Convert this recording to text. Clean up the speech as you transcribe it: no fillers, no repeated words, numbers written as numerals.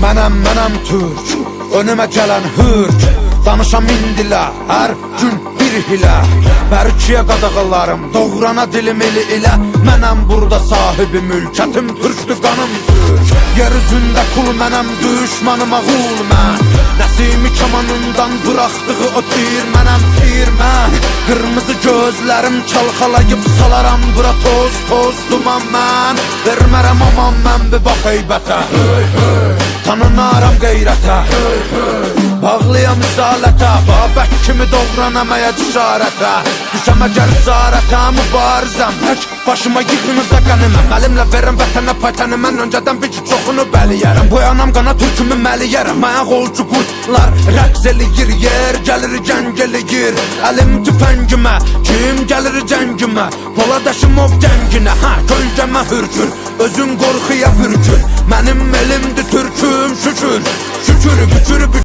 Mənəm Türk, önümə gələn hürk. Danışam indilə, hər gün bir hilə. Mərkiyə qadağalarım, doğrana dilim eli ilə. Mənəm burada sahibi mülkətim, Türkdür qanım Türk. Yer üzündə kul mənəm, düşmanıma qul mən. Nəsimi kamanından bıraxdığı o tir mənəm, tir mən. Qırmızı gözlərim çalxalayıb salaram bura toz, toz duman mən. Vermərəm aman mən bir bax heybətə, tanınaram qeyrətə. Bağlıyam risalətə, Babək kimi doğranamaya cüsarətə. Düşəm əgər zarətə, mübarizəm tək başıma yığınıza qəniməm. Əlimlə verəm vətənə paytəni, mən öncədən bir ki çoxunu bəliyərəm. Boyanam qana türkümü məliyərəm. Ayaq olcu qurtlar rəqs eləyir, yer gəlir gəng eləyir. Əlim tüfəngimə, kim gəlir cəngimə? Poladaşım ov gənginə, kölgəmə hürkür. Özün qorxuya bürkür, mənim elimdir türküm şükür. Şükür, bükür, bükür.